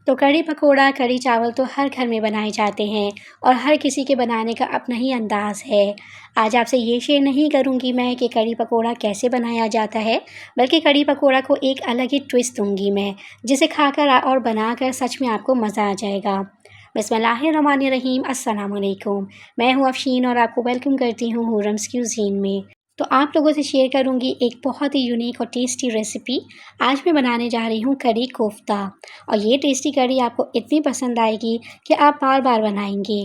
तो कढ़ी पकोड़ा, कढ़ी चावल तो हर घर में बनाए जाते हैं और हर किसी के बनाने का अपना ही अंदाज़ है। आज आपसे ये शेयर नहीं करूँगी मैं कि कढ़ी पकोड़ा कैसे बनाया जाता है, बल्कि कढ़ी पकोड़ा को एक अलग ही ट्विस्ट दूँगी मैं, जिसे खाकर और बनाकर सच में आपको मज़ा आ जाएगा। बिस्मिल्लाहिर्रहमानिर्रहीम, अस्सलाम वालेकुम। मैं हूँ अफ़शीन और आपको वेलकम करती हूँ हुरम्स क्यूज़ीन में। तो आप लोगों से शेयर करूँगी एक बहुत ही यूनिक और टेस्टी रेसिपी। आज मैं बनाने जा रही हूँ कढ़ी कोफ्ता और ये टेस्टी कढ़ी आपको इतनी पसंद आएगी कि आप बार-बार बनाएंगे।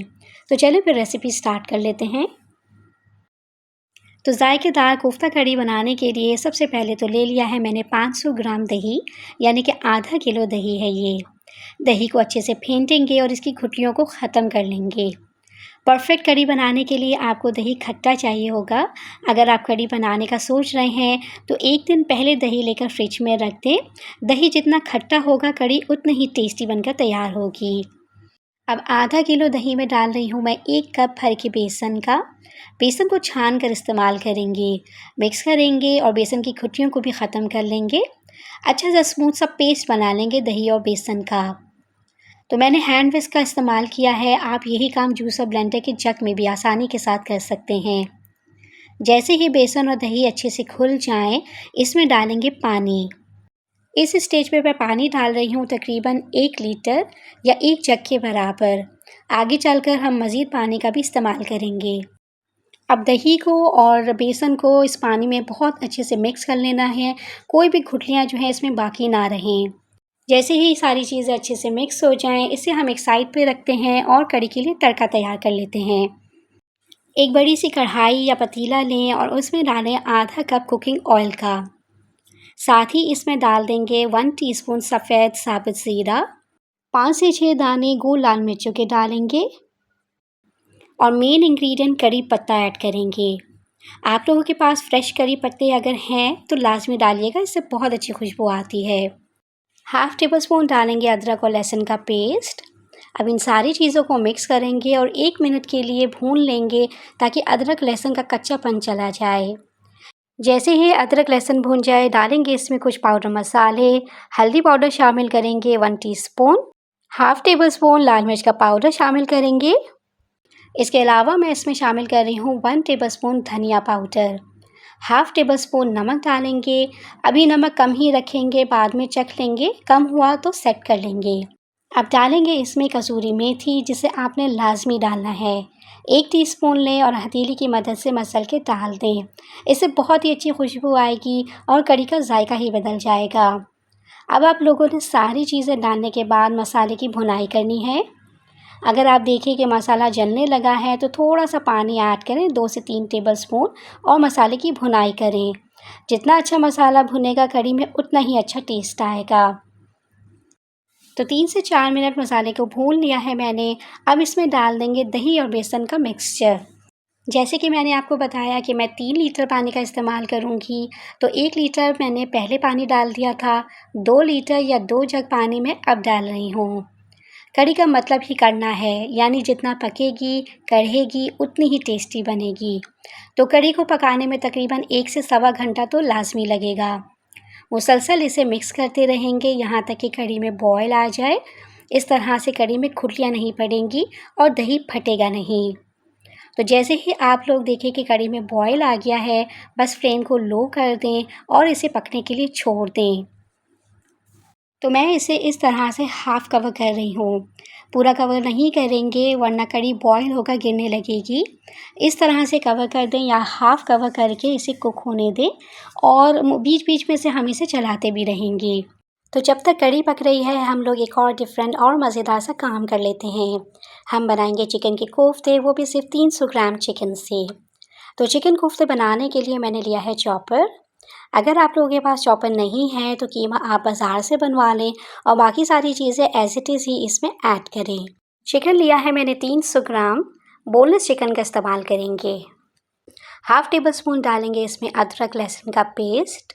तो चलिए फिर रेसिपी स्टार्ट कर लेते हैं। तो जायकेदार कोफ्ता कढ़ी बनाने के लिए सबसे पहले तो ले लिया है मैंने 500 ग्राम दही, यानी कि आधा किलो दही है ये। दही को अच्छे से फेंटेंगे और इसकी गुठलियों को ख़त्म कर लेंगे। परफेक्ट कढ़ी बनाने के लिए आपको दही खट्टा चाहिए होगा। अगर आप कढ़ी बनाने का सोच रहे हैं तो एक दिन पहले दही लेकर फ्रिज में रख दें। दही जितना खट्टा होगा कढ़ी उतनी ही टेस्टी बनकर तैयार होगी। अब आधा किलो दही में डाल रही हूँ मैं 1 कप भर के बेसन का। बेसन को छान कर इस्तेमाल करेंगे। मिक्स करेंगे और बेसन की गुठलियों को भी ख़त्म कर लेंगे। अच्छा सा स्मूथ सा पेस्ट बना लेंगे दही और बेसन का। तो मैंने हैंड विस्क का इस्तेमाल किया है। आप यही काम जूसर ब्लेंडर के जग में भी आसानी के साथ कर सकते हैं। जैसे ही बेसन और दही अच्छे से घुल जाएं, इसमें डालेंगे पानी। इस स्टेज पे मैं पानी डाल रही हूँ तकरीबन 1 लीटर या 1 जग के बराबर। आगे चलकर हम मज़ीद पानी का भी इस्तेमाल करेंगे। अब दही को और बेसन को इस पानी में बहुत अच्छे से मिक्स कर लेना है। कोई भी गुठलियाँ जो हैं इसमें बाकी ना रहें। जैसे ही सारी चीज़ें अच्छे से मिक्स हो जाएं, इसे हम एक साइड पे रखते हैं और कढ़ी के लिए तड़का तैयार कर लेते हैं। एक बड़ी सी कढ़ाई या पतीला लें और उसमें डालें आधा कप कुकिंग ऑयल का। साथ ही इसमें डाल देंगे 1 टीस्पून सफ़ेद साबुत ज़ीरा, 5 से 6 दाने गोल लाल मिर्चों के डालेंगे और मेन इंग्रेडिएंट करी पत्ता ऐड करेंगे। आप लोगों के पास फ्रेश करी पत्ते अगर हैं तो लाजमी डालिएगा, इससे बहुत अच्छी खुशबू आती है। हाफ़ टेबल स्पून डालेंगे अदरक और लहसुन का पेस्ट। अब इन सारी चीज़ों को मिक्स करेंगे और 1 मिनट के लिए भून लेंगे ताकि अदरक लहसुन का कच्चापन चला जाए। जैसे ही अदरक लहसुन भून जाए डालेंगे इसमें कुछ पाउडर मसाले। हल्दी पाउडर शामिल करेंगे 1 टीस्पून, हाफ़ टेबल स्पून लाल मिर्च का पाउडर शामिल करेंगे। इसके अलावा मैं इसमें शामिल कर रही हूँ 1 टेबल स्पून धनिया पाउडर। हाफ़ टेबल स्पून नमक डालेंगे। अभी नमक कम ही रखेंगे, बाद में चख लेंगे, कम हुआ तो सेट कर लेंगे। अब डालेंगे इसमें कसूरी मेथी, जिसे आपने लाजमी डालना है। 1 टीस्पून लें और हथेली की मदद से मसल के डाल दें। इससे बहुत ही अच्छी खुशबू आएगी और कढ़ी का जायका ही बदल जाएगा। अब आप लोगों ने सारी चीज़ें डालने के बाद मसाले की भुनाई करनी है। अगर आप देखें कि मसाला जलने लगा है तो थोड़ा सा पानी ऐड करें, 2 से 3 टेबलस्पून, और मसाले की भुनाई करें। जितना अच्छा मसाला भुनेगा कढ़ी में उतना ही अच्छा टेस्ट आएगा। तो 3 से 4 मिनट मसाले को भून लिया है मैंने। अब इसमें डाल देंगे दही और बेसन का मिक्सचर। जैसे कि मैंने आपको बताया कि मैं 3 लीटर पानी का इस्तेमाल करूँगी, तो 1 लीटर मैंने पहले पानी डाल दिया था। 2 लीटर या 2 जग पानी मैं अब डाल रही हूँ। कढ़ी का मतलब ही करना है, यानी जितना पकेगी, कढ़ेगी, उतनी ही टेस्टी बनेगी। तो कढ़ी को पकाने में तकरीबन 1 से सवा घंटा तो लाज़मी लगेगा। मुसलसल इसे मिक्स करते रहेंगे यहाँ तक कि कढ़ी में बॉयल आ जाए। इस तरह से कढ़ी में गुठलियाँ नहीं पड़ेंगी और दही फटेगा नहीं। तो जैसे ही आप लोग देखें कि कढ़ी में बॉयल आ गया है, बस फ्लेम को लो कर दें और इसे पकने के लिए छोड़ दें। तो मैं इसे इस तरह से हाफ़ कवर कर रही हूँ। पूरा कवर नहीं करेंगे वरना कढ़ी बॉयल होकर गिरने लगेगी। इस तरह से कवर कर दें या हाफ़ कवर करके इसे कुक होने दें और बीच-बीच में से हम इसे चलाते भी रहेंगे। तो जब तक कढ़ी पक रही है हम लोग एक और डिफरेंट और मज़ेदार सा काम कर लेते हैं। हम बनाएंगे चिकन के कोफ्ते, वो भी सिर्फ 300 ग्राम चिकन से। तो चिकन कोफ्ते बनाने के लिए मैंने लिया है चॉपर। अगर आप लोगों के पास चॉपर नहीं है तो कीमा आप बाज़ार से बनवा लें और बाकी सारी चीज़ें एज़ इट इज़ ही इसमें ऐड करें। चिकन लिया है मैंने 300 ग्राम, बोनलेस चिकन का इस्तेमाल करेंगे। हाफ़ टेबल स्पून डालेंगे इसमें अदरक लहसुन का पेस्ट।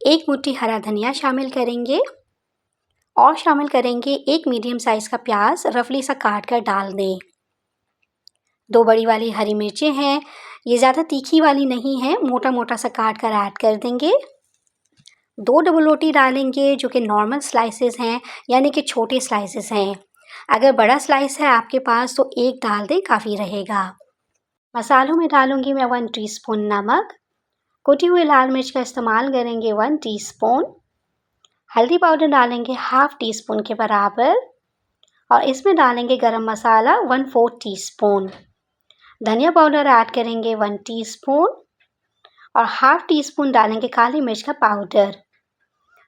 1 मुट्ठी हरा धनिया शामिल करेंगे और शामिल करेंगे 1 मीडियम साइज़ का प्याज रफली सा काट कर डाल दें। 2 बड़ी वाली हरी मिर्चें हैं, ये ज़्यादा तीखी वाली नहीं है, मोटा मोटा सा काट कर ऐड कर देंगे। 2 डबल रोटी डालेंगे जो कि नॉर्मल स्लाइसेस हैं, यानी कि छोटे स्लाइसेस हैं। अगर बड़ा स्लाइस है आपके पास तो 1 डाल दें, काफ़ी रहेगा। मसालों में डालूँगी मैं 1 टीस्पून नमक, कुटी हुई लाल मिर्च का इस्तेमाल करेंगे 1 टीस्पून, हल्दी पाउडर डालेंगे हाफ़ टी स्पून के बराबर और इसमें डालेंगे गरम मसाला 1/4 टीस्पून। धनिया पाउडर ऐड करेंगे 1 टीस्पून और हाफ़ टी स्पून डालेंगे काली मिर्च का पाउडर।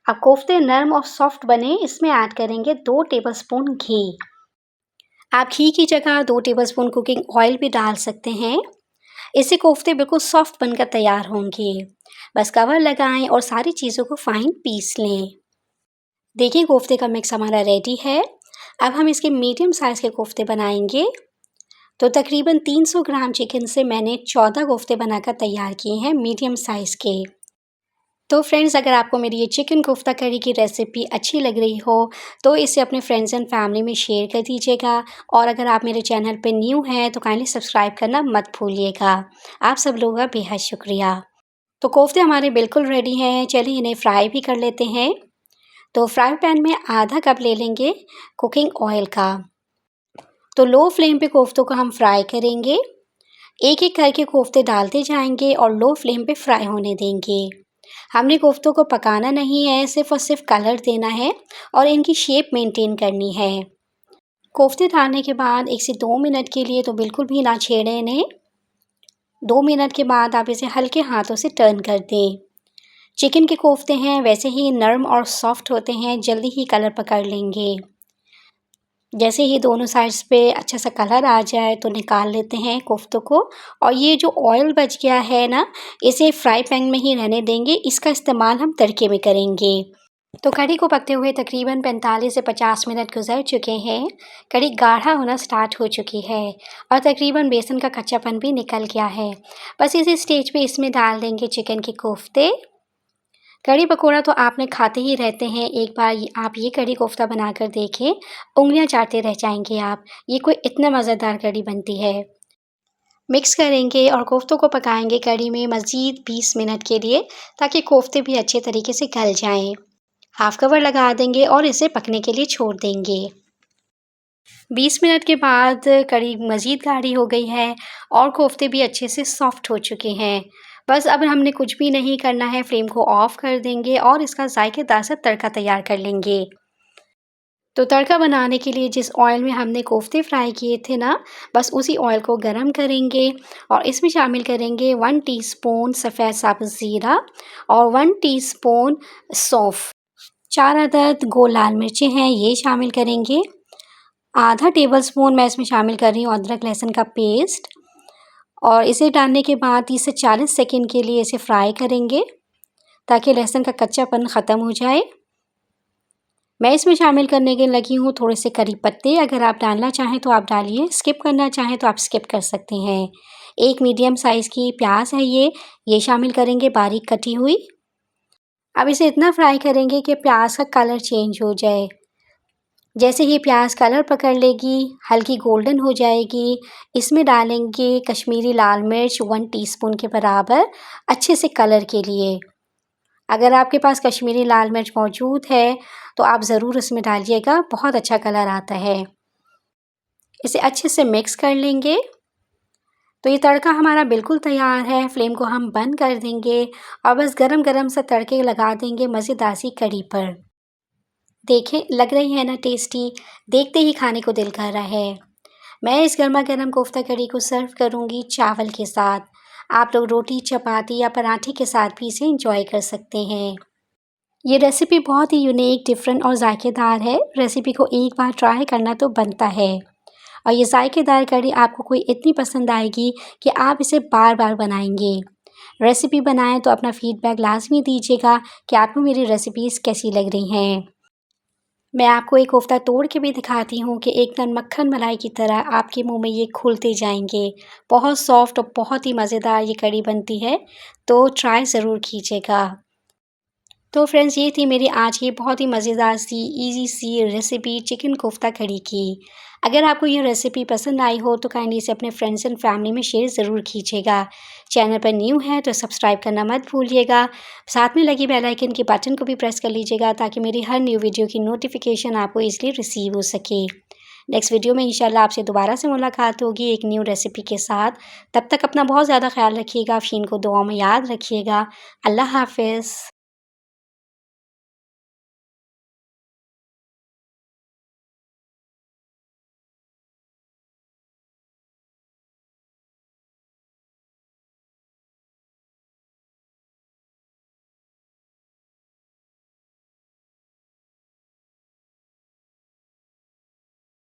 अब कोफ्ते नरम और सॉफ्ट बने, इसमें ऐड करेंगे 2 टेबलस्पून घी। आप घी की जगह 2 टेबलस्पून कुकिंग ऑयल भी डाल सकते हैं। इससे कोफ्ते बिल्कुल सॉफ्ट बनकर तैयार होंगे। बस कवर लगाएं और सारी चीज़ों को फाइन पीस लें। देखिए कोफ्ते का मिक्स हमारा रेडी है। अब हम इसके मीडियम साइज़ के कोफ्ते बनाएंगे। तो तकरीबन 300 ग्राम चिकन से मैंने 14 कोफ्ते बनाकर तैयार किए हैं मीडियम साइज़ के। तो फ्रेंड्स, अगर आपको मेरी ये चिकन कोफ्ता करी की रेसिपी अच्छी लग रही हो तो इसे अपने फ्रेंड्स एंड फैमिली में शेयर कर दीजिएगा और अगर आप मेरे चैनल पे न्यू हैं तो काइंडली सब्सक्राइब करना मत भूलिएगा। आप सब लोगों का बेहद शुक्रिया। तो कोफ्ते हमारे बिल्कुल रेडी हैं, चलिए इन्हें फ्राई भी कर लेते हैं। तो फ्राई पैन में आधा कप ले लेंगे कुकिंग ऑयल का। तो लो फ्लेम पे कोफ्तों को हम फ्राई करेंगे। एक-एक करके कोफ्ते डालते जाएंगे और लो फ्लेम पे फ्राई होने देंगे। हमने कोफ्तों को पकाना नहीं है, सिर्फ़ और सिर्फ कलर देना है और इनकी शेप मेंटेन करनी है। कोफ्ते डालने के बाद 1 से 2 मिनट के लिए तो बिल्कुल भी ना छेड़ें इन्हें। 2 मिनट के बाद आप इसे हल्के हाथों से टर्न कर दें। चिकन के कोफ्ते हैं वैसे ही नरम और सॉफ्ट होते हैं, जल्दी ही कलर पकड़ लेंगे। जैसे ही दोनों साइड्स पे अच्छा सा कलर आ जाए तो निकाल लेते हैं कोफ्तों को और ये जो ऑयल बच गया है ना, इसे फ्राई पैन में ही रहने देंगे, इसका इस्तेमाल हम तड़के में करेंगे। तो कढ़ी को पकते हुए तकरीबन 45 से 50 मिनट गुजर चुके हैं। कढ़ी गाढ़ा होना स्टार्ट हो चुकी है और तकरीबन बेसन का कच्चापन भी निकल गया है। बस इसी स्टेज पे इसमें डाल देंगे चिकन के कोफ्ते। कढ़ी पकोड़ा तो आपने खाते ही रहते हैं, एक बार आप ये कढ़ी कोफ्ता बनाकर देखें, उँगलियाँ चाटते रह जाएंगे आप। ये कोई इतना मज़ेदार कढ़ी बनती है। मिक्स करेंगे और कोफ्तों को पकाएंगे कढ़ी में मज़ीद 20 मिनट के लिए ताकि कोफ्ते भी अच्छे तरीके से गल जाएं। हाफ कवर लगा देंगे और इसे पकने के लिए छोड़ देंगे। 20 मिनट के बाद कढ़ी मज़ीद गाढ़ी हो गई है और कोफ्ते भी अच्छे से सॉफ्ट हो चुके हैं। बस अब हमने कुछ भी नहीं करना है, फ्लेम को ऑफ़ कर देंगे और इसका जायकेदार सा तड़का तैयार कर लेंगे। तो तड़का बनाने के लिए जिस ऑयल में हमने कोफ्ते फ्राई किए थे ना, बस उसी ऑयल को गरम करेंगे और इसमें शामिल करेंगे 1 टीस्पून सफ़ेद साबुत ज़ीरा और 1 टीस्पून सौंफ। 4 अदद गोल लाल मिर्चें हैं, ये शामिल करेंगे। आधा टेबलस्पून मैं इसमें शामिल कर रही हूँ अदरक लहसुन का पेस्ट और इसे डालने के बाद 30 से 40 सेकंड के लिए इसे फ्राई करेंगे ताकि लहसुन का कच्चापन ख़त्म हो जाए। मैं इसमें शामिल करने के लगी हूँ थोड़े से करी पत्ते, अगर आप डालना चाहें तो आप डालिए, स्किप करना चाहें तो आप स्किप कर सकते हैं। 1 मीडियम साइज़ की प्याज है ये शामिल करेंगे बारीक कटी हुई। अब इसे इतना फ्राई करेंगे कि प्याज का कलर चेंज हो जाए। जैसे ही प्याज कलर पकड़ लेगी, हल्की गोल्डन हो जाएगी, इसमें डालेंगे कश्मीरी लाल मिर्च 1 टीस्पून के बराबर अच्छे से कलर के लिए। अगर आपके पास कश्मीरी लाल मिर्च मौजूद है तो आप ज़रूर इसमें डालिएगा, बहुत अच्छा कलर आता है। इसे अच्छे से मिक्स कर लेंगे। तो ये तड़का हमारा बिल्कुल तैयार है, फ्लेम को हम बंद कर देंगे और बस गरम-गरम सा तड़के लगा देंगे मज़ेदार सी कढ़ी पर। देखें, लग रही है ना टेस्टी, देखते ही खाने को दिल कर रहा है। मैं इस गरमा-गरम कोफ्ता कढ़ी को सर्व करूँगी चावल के साथ। आप लोग रोटी, चपाती या पराठे के साथ भी इसे एंजॉय कर सकते हैं। ये रेसिपी बहुत ही यूनिक, डिफरेंट और जायकेदार है। रेसिपी को एक बार ट्राई करना तो बनता है और ये जायकेदार कढ़ी आपको कोई इतनी पसंद आएगी कि आप इसे बार-बार बनाएंगे। रेसिपी बनाएं तो अपना फीडबैक लाज़मी दीजिएगा कि आपको मेरी रेसिपीज़ कैसी लग रही हैं। मैं आपको एक कोफ्ता तोड़ के भी दिखाती हूँ कि एकदम मक्खन मलाई की तरह आपके मुंह में ये घुलते जाएंगे। बहुत सॉफ्ट और बहुत ही मज़ेदार ये कढ़ी बनती है, तो ट्राई ज़रूर कीजिएगा। तो फ्रेंड्स ये थी मेरी आज की बहुत ही मज़ेदार सी इजी सी रेसिपी चिकन कोफ्ता कढ़ी की। अगर आपको ये रेसिपी पसंद आई हो तो काइंडली इसे अपने फ्रेंड्स एंड फैमिली में शेयर ज़रूर कीजिएगा। चैनल पर न्यू है तो सब्सक्राइब करना मत भूलिएगा। साथ में लगी बेल आइकन के बटन को भी प्रेस कर लीजिएगा ताकि मेरी हर न्यू वीडियो की नोटिफिकेशन आपको ईज़िली रिसीव हो सके। नेक्स्ट वीडियो में इंशाल्लाह आपसे दोबारा से मुलाकात होगी एक न्यू रेसिपी के साथ। तब तक अपना बहुत ज़्यादा ख्याल रखिएगा। फ़ीन को दुआओं में याद रखिएगा। अल्लाह हाफ़िज़।